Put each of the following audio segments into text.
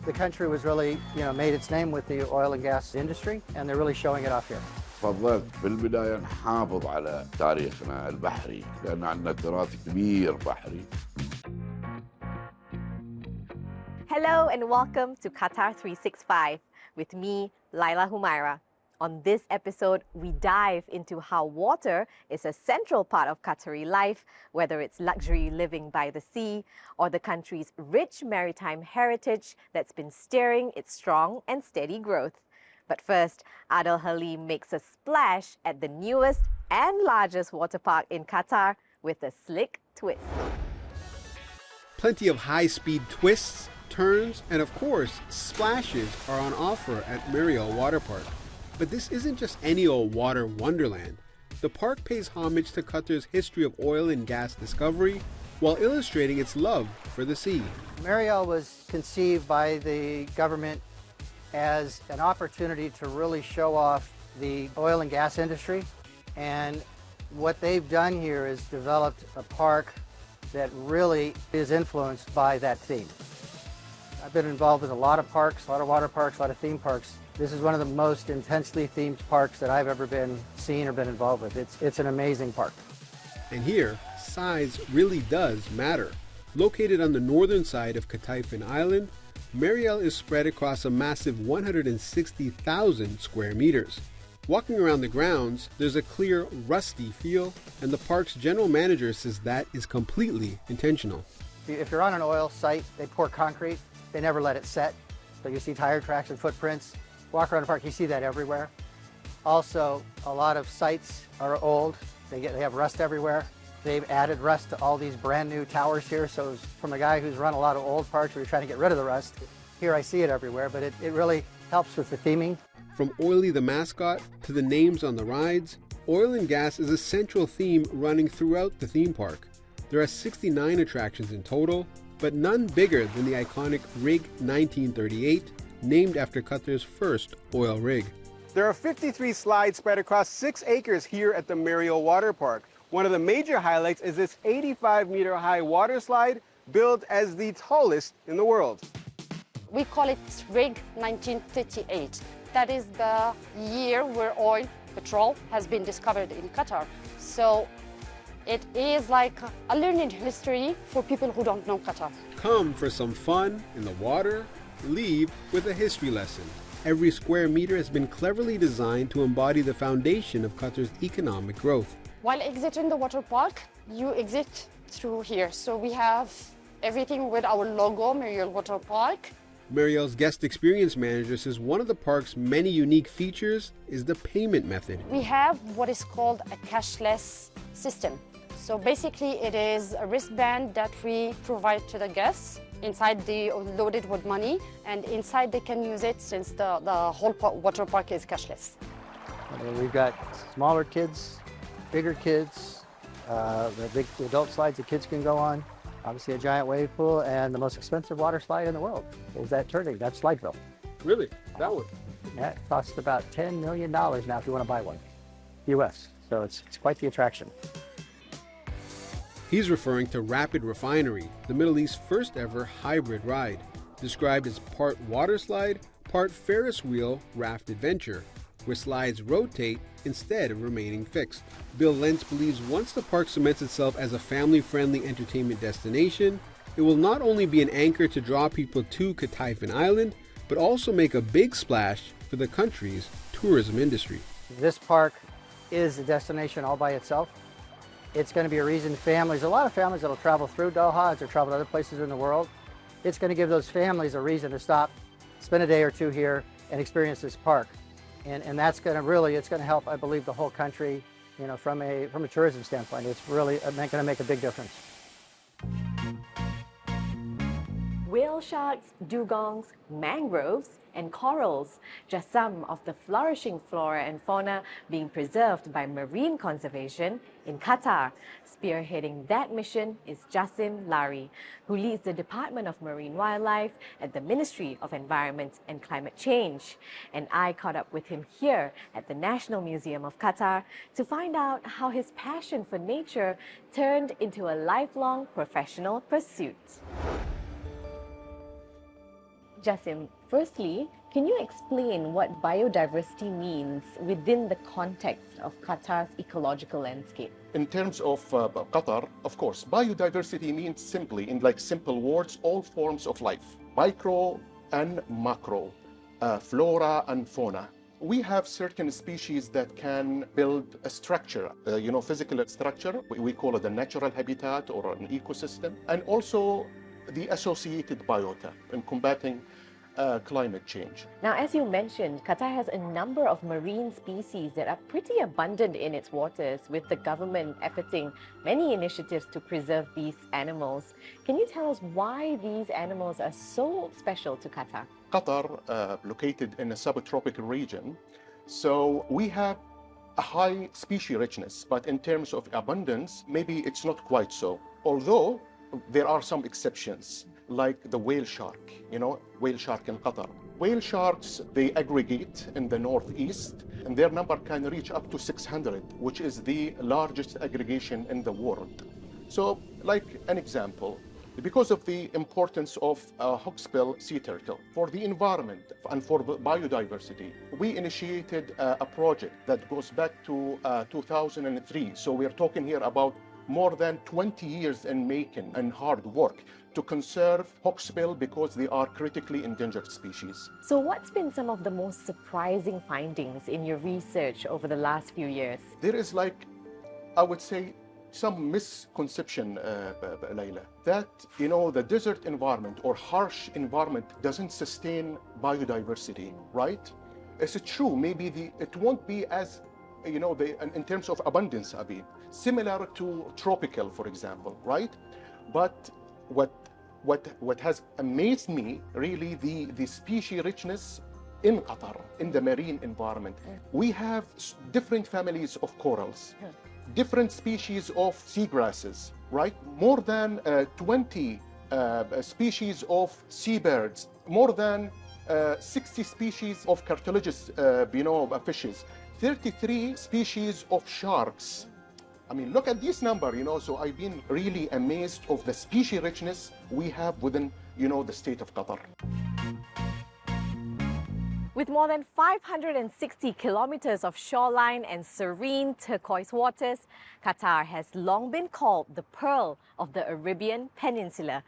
The country was really, made its name with the oil and gas industry, and they're really showing it off here. فضلت بالبداية نحافظ على تاريخنا البحري لأن عندنا تراث كبير بحري. Hello and welcome to Qatar 365 with me, Laila Humaira. On this episode, we dive into how water is a central part of Qatari life, whether it's luxury living by the sea or the country's rich maritime heritage that's been steering its strong and steady growth. But first, Adel Halim makes a splash at the newest and largest water park in Qatar with a slick twist. Plenty of high-speed twists, turns, and of course, splashes are on offer at Mariel Water Park. But this isn't just any old water wonderland. The park pays homage to Qatar's history of oil and gas discovery while illustrating its love for the sea. Mariel was conceived by the government as an opportunity to really show off the oil and gas industry. And what they've done here is developed a park that really is influenced by that theme. I've been involved with a lot of parks, a lot of water parks, a lot of theme parks. This is one of the most intensely themed parks that I've ever seen or been involved with. It's an amazing park. And here, size really does matter. Located on the northern side of Kataifin Island, Mariel is spread across a massive 160,000 square meters. Walking around the grounds, there's a clear, rusty feel, and the park's general manager says that is completely intentional. If you're on an oil site, they pour concrete. They never let it set. So you see tire tracks and footprints. Walk around the park, you see that everywhere. Also, a lot of sites are old. They have rust everywhere. They've added rust to all these brand new towers here. So from a guy who's run a lot of old parks where you're trying to get rid of the rust, here I see it everywhere, but it really helps with the theming. From Oily the mascot to the names on the rides, oil and gas is a central theme running throughout the theme park. There are 69 attractions in total, but none bigger than the iconic Rig 1938, named after Qatar's first oil rig. There are 53 slides spread across 6 acres here at the Mariel Water Park. One of the major highlights is this 85-meter-high water slide, billed as the tallest in the world. We call it Rig 1938. That is the year where oil, petrol, has been discovered in Qatar. So it is like a learning history for people who don't know Qatar. Come for some fun in the water, leave with a history lesson. Every square meter has been cleverly designed to embody the foundation of Qatar's economic growth. While exiting the water park, you exit through here. So we have everything with our logo, Mariel Water Park. Mariel's guest experience manager says one of the park's many unique features is the payment method. We have what is called a cashless system. So basically it is a wristband that we provide to the guests. Inside they loaded with money, and inside they can use it since the whole water park is cashless. We've got smaller kids, bigger kids, the big adult slides the kids can go on, obviously a giant wave pool, and the most expensive water slide in the world is that turning, that's Slideville. Really? That one? That costs about $10 million now if you want to buy one, US. So it's quite the attraction. He's referring to Rapid Refinery, the Middle East's first ever hybrid ride, described as part water slide, part Ferris wheel raft adventure, where slides rotate instead of remaining fixed. Bill Lentz believes once the park cements itself as a family-friendly entertainment destination, it will not only be an anchor to draw people to Kataifin Island, but also make a big splash for the country's tourism industry. This park is a destination all by itself. It's going to be a reason a lot of families that will travel through Doha as they travel to other places in the world. It's going to give those families a reason to stop, spend a day or two here, and experience this park. And that's going to it's going to help, I believe, the whole country, from a tourism standpoint. It's really going to make a big difference. Whale sharks, dugongs, mangroves, and corals, just some of the flourishing flora and fauna being preserved by marine conservation in Qatar. Spearheading that mission is Jassim Lari, who leads the Department of Marine Wildlife at the Ministry of Environment and Climate Change. And I caught up with him here at the National Museum of Qatar to find out how his passion for nature turned into a lifelong professional pursuit. Jasim, firstly, can you explain what biodiversity means within the context of Qatar's ecological landscape? In terms of Qatar, of course, biodiversity means simply, in like simple words, all forms of life, micro and macro, flora and fauna. We have certain species that can build a structure, physical structure. We call it a natural habitat or an ecosystem, and also the associated biota in combating climate change. Now, as you mentioned, Qatar has a number of marine species that are pretty abundant in its waters, with the government efforting many initiatives to preserve these animals. Can you tell us why these animals are so special to Qatar? Qatar, located in a subtropical region, so we have a high species richness, but in terms of abundance, maybe it's not quite so. Although there are some exceptions, like the whale shark, whale shark in Qatar. Whale sharks, they aggregate in the northeast, and their number can reach up to 600, which is the largest aggregation in the world. So, like an example, because of the importance of hawksbill sea turtle for the environment and for biodiversity, we initiated a project that goes back to 2003. So we're talking here about more than 20 years in making and hard work to conserve hawksbill because they are critically endangered species. So what's been some of the most surprising findings in your research over the last few years? There is I would say, some misconception, Layla, that, the desert environment or harsh environment doesn't sustain biodiversity, right? It's true, maybe it won't be as, in terms of abundance, similar to tropical, for example, right? But what has amazed me, really, the species richness in Qatar, in the marine environment. We have different families of corals, different species of seagrasses, right? More than 20 species of seabirds, more than 60 species of cartilaginous, fishes, 33 species of sharks. Look at this number, so I've been really amazed of the species richness we have within, the state of Qatar. With more than 560 kilometers of shoreline and serene turquoise waters, Qatar has long been called the Pearl of the Arabian Peninsula.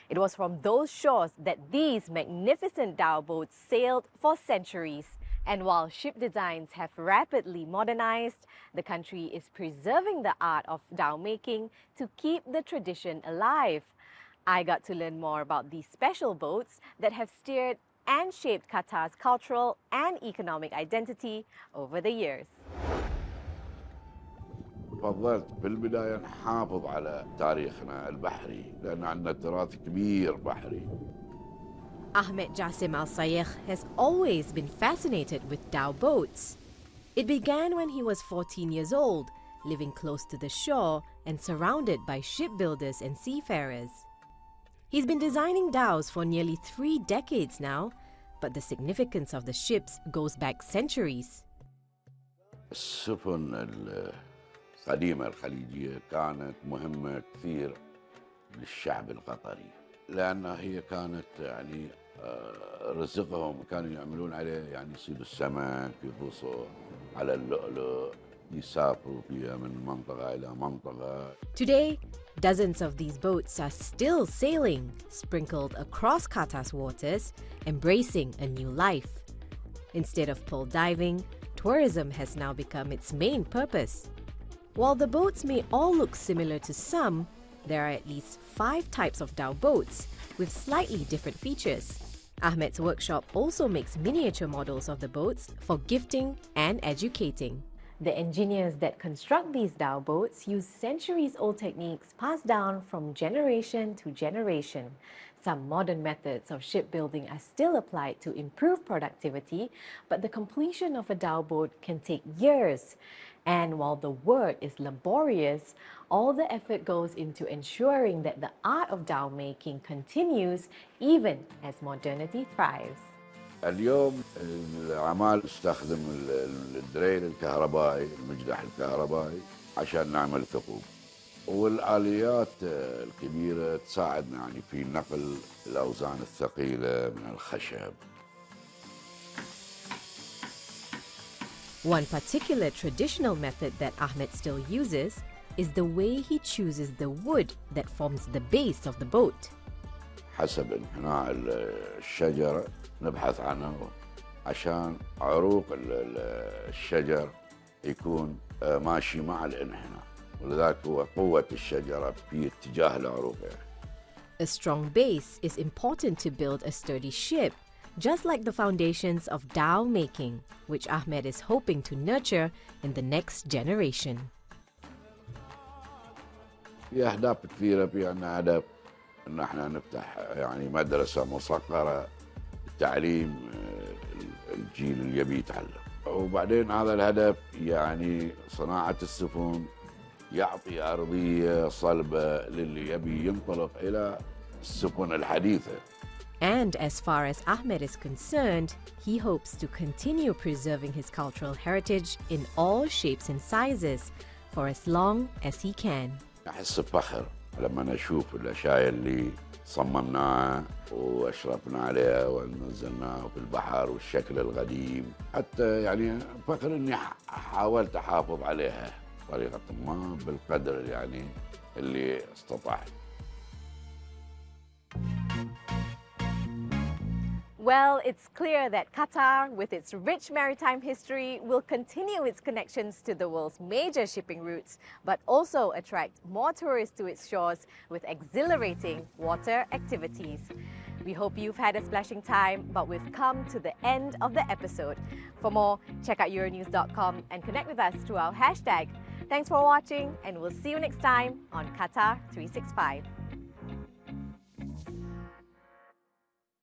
It was from those shores that these magnificent dhow boats sailed for centuries. And while ship designs have rapidly modernized, the country is preserving the art of dhow making to keep the tradition alive. I got to learn more about these special boats that have steered and shaped Qatar's cultural and economic identity over the years. فضلت بالبداية نحافظ على تاريخنا البحري لأن عندنا تراث كبير بحري. Ahmed Jasim Al-Sayekh has always been fascinated with dhow boats. It began when he was 14 years old, living close to the shore and surrounded by shipbuilders and seafarers. He's been designing dhows for nearly 3 decades now, but the significance of the ships goes back centuries. السفن القديمة الخليجية كانت مهمة كثير للشعب القطري لأنها هي كانت رزقهم كانوا يعملون عليه يصيدوا السمك يغوصوا على اللؤلؤ يسافروا فيها من منطقة إلى منطقة. Today, dozens of these boats are still sailing, sprinkled across Qatar's waters, embracing a new life. Instead of pole diving, tourism has now become its main purpose. While the boats may all look similar to some, there are at least 5 types of dhow boats with slightly different features. Ahmed's workshop also makes miniature models of the boats for gifting and educating. The engineers that construct these dhow boats use centuries-old techniques passed down from generation to generation. Some modern methods of shipbuilding are still applied to improve productivity, but the completion of a dhow boat can take years. And while the work is laborious, all the effort goes into ensuring that the art of dhow making continues even as modernity thrives. اليوم العمال استخدم الدريل الكهربائي المجدح الكهربائي عشان نعمل ثقوب والآليات الكبيرة تساعدنا يعني في نقل الأوزان الثقيلة من الخشب. One particular traditional method that Ahmed still uses is the way he chooses the wood that forms the base of the boat. حسب انحناء الشجرة نبحث عنه عشان عروق الشجر يكون ماشي مع الانحناء، ولذلك هو قوة الشجرة في اتجاه العروق. A strong base is important to build a sturdy ship, just like the foundations of dhow making, which Ahmed is hoping to nurture in the next generation. في أهداف كثيرة، في عندنا هدف إن احنا نفتح يعني مدرسة مصغرة لتعليم الجيل اللي يبي يتعلم، وبعدين هذا الهدف يعني صناعة السفن يعطي أرضية صلبة للي يبي ينطلق إلى السفن الحديثة. And as far as Ahmed is concerned, he hopes to continue preserving his cultural heritage in all shapes and sizes for as long as he can. أحس بفخر لما أشوف الأشياء اللي صممناها وأشرفنا عليها ونزلناها في البحر والشكل القديم، حتى يعني فخر إني حاولت أحافظ عليها بطريقة ما بالقدر يعني اللي استطعت. Well, it's clear that Qatar, with its rich maritime history, will continue its connections to the world's major shipping routes, but also attract more tourists to its shores with exhilarating water activities. We hope you've had a splashing time, but we've come to the end of the episode. For more, check out Euronews.com and connect with us through our hashtag. Thanks for watching, and we'll see you next time on Qatar 365.